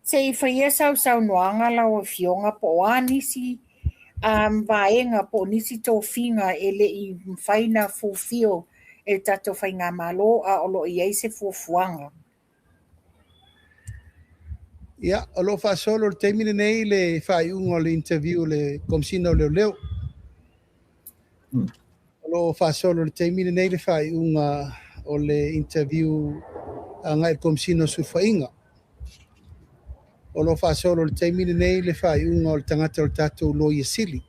Se i whaia sau noanga la wafionga po anisi, vaenga po nisi tō whinga e le i whaina fulfill e tato whainga malo a olo i eise fuafuanga. Ia, olo wha solo le teimine nei le whai ungo le interview le komsina o leo. Olo wha solo le teimine nei le whai unga o le interview a ngai komsina su whainga. Olo wha solo le teimine nei le whai unga o le tangata o tato loia sili.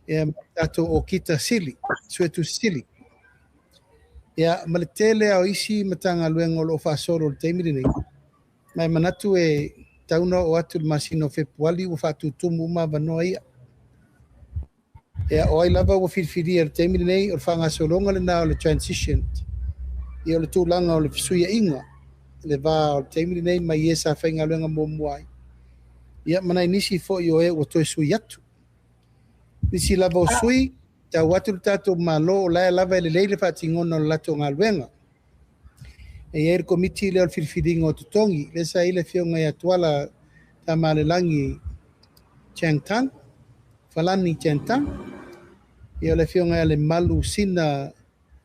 Ia tato o kita sili, suetu sili. Ia, ma le tele au isi matanga luenga olo wha solo le teimine nei. Mai manatu e tauna o atu le masino fepuali o fatu tumu ma vanoa ia. Ea o ai lava o firfiria le teimine nei o le whanga solonga le nao le transition. Ia o le tūlanga o le fisuia inga. Le vā o le teimine nei mai e sa whainga luenga mō muai. Ia manai nisi fo i o e o toe sui atu. Nisi lava o sui, tau atu le tato malo o lae lava ele leile whati ngona o lato ngā luenga. E er komiti le firfiringa o tutongi le sa ile fionga ya tuala ta malelangi Changtang falani Changtang e le fionga le malu sina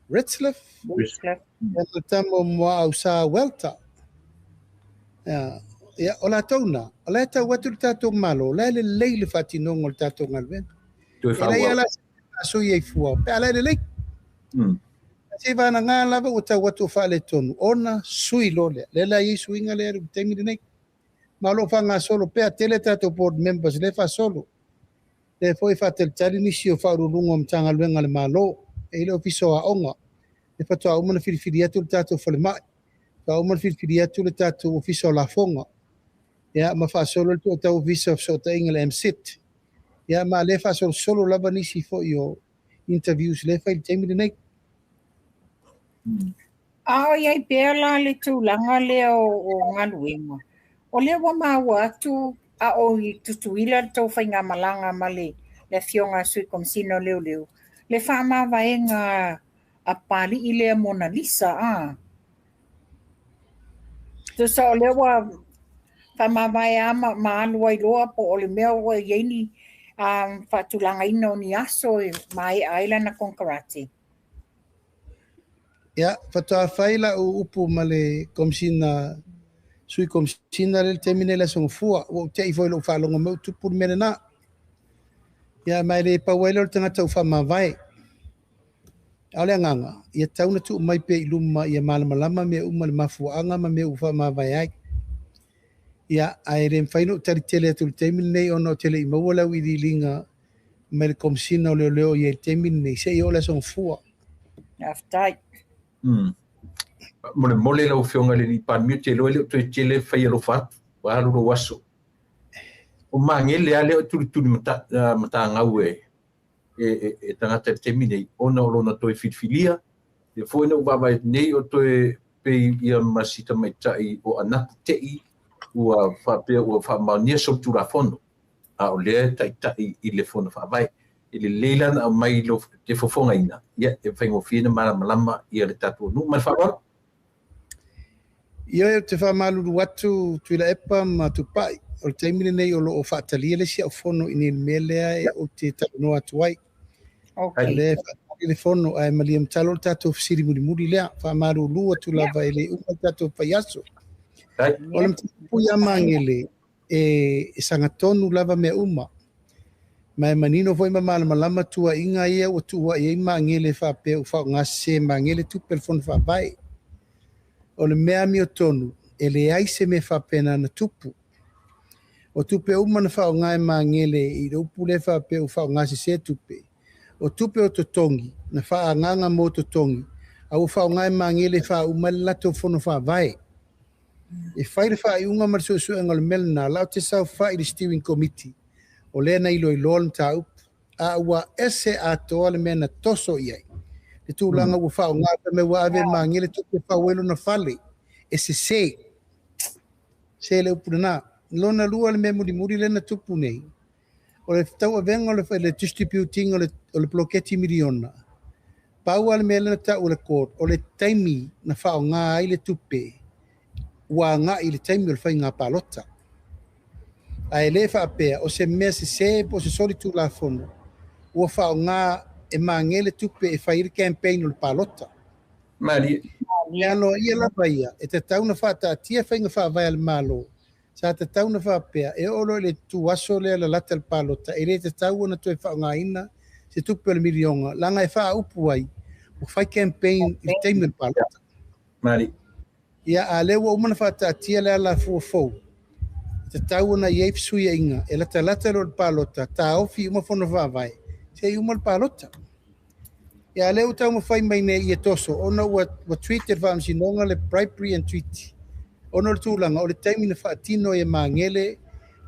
Retzlaff e tamo mo ausa welta ya ola tona ola ta watu tato malo la le leile fatino ngol tato ngalben ela ya la so ye fua pe ala le se va na ngā lava o tau watu whaale tonu. Ona sui lole. Lela i suinga le aru teimine nei. Malo whanga solo pea tele tato board members le wha solo. Le foi whatel tari nisi o whaururunga mtanga luenga le malo. E ile ofiso a onga. Le whatua umana whiriwhiri atu le tato whale mai. Wha umana whiriwhiri atu le tato ofiso la fonga. Ia ma wha solo le tau ofiso so ta inga le MSIT. Ia ma le wha solo lava nisi fo i o interviews le wha i teimine nei. Ao iai pēr la le tūlanga le o ngaluenga. O le wa maua atu a o i tutuila tau whainga malanga ma le fionga sui komsino leo. Le whama vaenga a pali i le Mona Lisa Tusa o le wa whama vae ma alua i loa po o le mea o ieni whatulanga ina o ni aso mai aila na Konkarate. Ya, fatua faila o upu male komsina sui komsina le temine la song fua o te i foilo fa longa mo tu pur menena. Ya mai le pa welo tanga tau fa ma vai. Ale nganga, ia tau na tu mai pe iluma ia malama me uma le mafuanga ma me ufa ma vai ai. Ya ai rem faino tari tele tu temine nei ono tele i mawala wi di linga mai komsina leo ia temine nei se yo la song fua. Aftai. Mole la fionga le pan mi te lo le fai lo fat wa lo waso o mangele ale tu mata ngawe e tanga te mine ona lo na to fitfilia e foi no va nei o to pe ia masita mai tai o ana te i o fa mania so tu la fondo a o le tai i le fondo fa vai ele leilan a mai lo te fofonga ina ia e faingo fina malama ia le tatu nu mal favor ia te fa malu watu tuila epa ma tu pai o te mine nei o lo o fatali le sia fono ini melea e o te tano atu ai le le fono ai maliam talo tatu siri muri lea fa malu lu tu lava ele uma tatu payaso o le puya mangele e sangatonu lava me uma mai manino foi malama tua inga ia o tua ia mangele fa pe o fa ngase mangele tu telefon fa vai o le mea mi o tonu ele ai se me fa pena na tupu o tupe uma na fa ngai mangele i do pule fa pe o fa ngase se tupe o tupe o totongi na whaanganga mo totongi au whaongai mangele wha umalato fono wha vai e whaire wha i unga marsusu engol melna lau te sau wha i the steering committee o lea na ilo i lol ta up a ua ese a toa le mena toso iai le tūlanga ua whaonga me ua ave mangele tupe wha welo na whale e se le upuna lona lua le me muri le na tupu nei o le tau avenga le distributing o le bloketi miliona. Pau ale mele na tau le court o le taimi na whao ngā ai le tupe ua ngā i le taimi o le whai ngā palota. A e le whaapea o se mea se po se soli tu la fono ua whao ngā e mangele tupe e whai campaign o le palota. Mari. Alo ia la vaia e te tau na whaata tia whai ngā wha vai al malo. Sa te tau na whaapea e olo le tu aso le la lata le palota e le te tau na tu e wha ngā ina se tupe le milionga langa e wha upu ai o whai campaign i teime le palota. Mari. Ia a lewa umana whaata tia le ala fua te tau na i eifsui inga e lata lo le palota ta ofi uma fono whaavai se uma le palota. Ia leo tau ma whai mai ne i e toso ona ua tweet e whaamsi nonga le bribery and tweet. Ono le tūlanga o le taimi na whaatino e mangele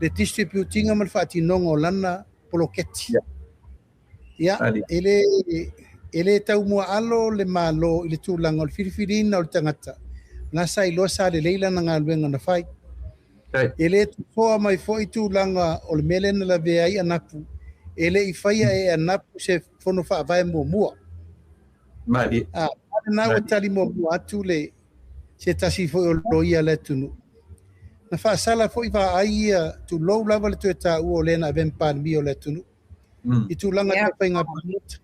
le distributinga ma le whaatinonga o lana poloketi. Ia, ele tau mua alo le malo i le tūlanga o le whiriwhirina o le tangata. Ngā sa iloa sa le leila na ngā luenga na whai. Ele tupoa mai fo i tūlanga o le mele na la vea i anapu. Ele i whaia e anapu se whono whaavai mua. Mari. Nā wa tali mua atu le se tasi foi o loia le tunu. Na whaasala foi wa aia tu lou lava le tueta ua o lena aven pandemi o le tunu. I tu langa te whainga pamut.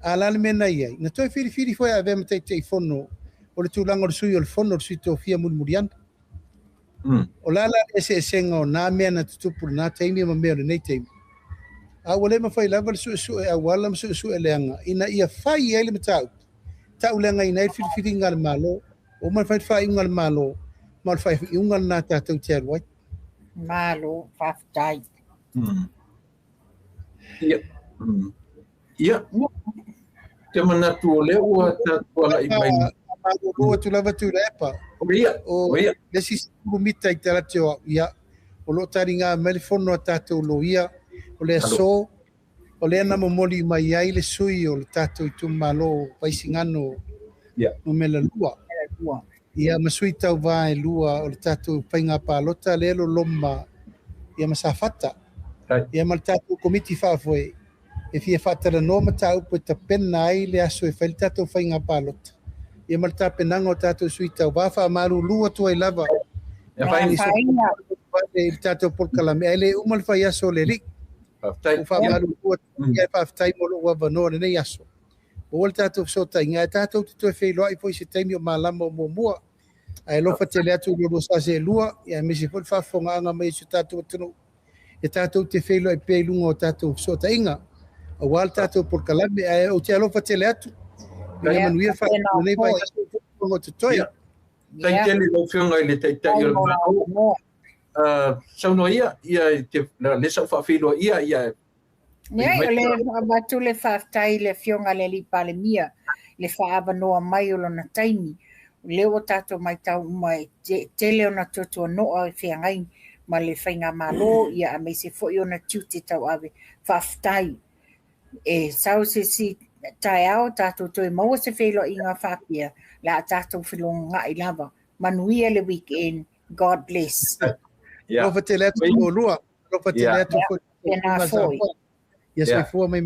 A lale mena iai. Na toi whiri foi a aven matei tei fono o le tu langa o le sui o le fono o le sui tō fia murianda. O lala ese senga o nā mea na tutupu nā teimi ma mea o le nei teimi. A wale ma whai lava le sui e awala ma sui e leanga. Ina ia whai e le matau. Tau leanga ina e whiri ngā le malo. O mal fai ungal malo mal fai ungal na tātou te aruai malo whaftai ia te manatu o leo ua tātua la i mai malo roa tu lava tu repa o lesi mita i tarate o ia o lo tari ngā melifono a tātou lo ia o le so o le ana momoli mai ai le sui o le tātou i tu malo paisingano no mela lua ia masui tau vai lua o le tatu painga palota lelo loma ia masafata ia mal tatu komiti fafoe e fia fatara no matau po ta pena ai le aso e fai tatu painga palota ia mal ta penanga o tatu sui tau va fa maru lua tu ai lava ia fai ni tatu por kalame ele umal fai aso le lik fa maru lua ia fa tai mo lo va no ne aso o le tatu so ta inga tatu tu fai lo ai foi se taimi o malama mo mua ai lo fa le atu lo sa se lua ia me se fa fonga nga me se tatu tunu e tatu te fai lo ai pe lungo tatu so ta inga o wal tatu por kalame ai o te lo fa le atu ia manuia fa nei vai ngo te toi tai tele lo fonga le tai tai o so no ia te le sa fa filo ia Nei, le batu le whaftai le fionga le li pale mia, le whaava noa mai o lona taimi. Leo tato mai tau mai te leo na tutua noa e whiangai ma le whainga malo ia a me se fo na tiute tau ave whaftai. E sau se si tai ao tato toi maua se whelo i ngā whapia la tato whilonga ngā i lava. Manuia le weekend, God bless. Lofa te letu o lua, lofa te letu Pena foi. Yes, before my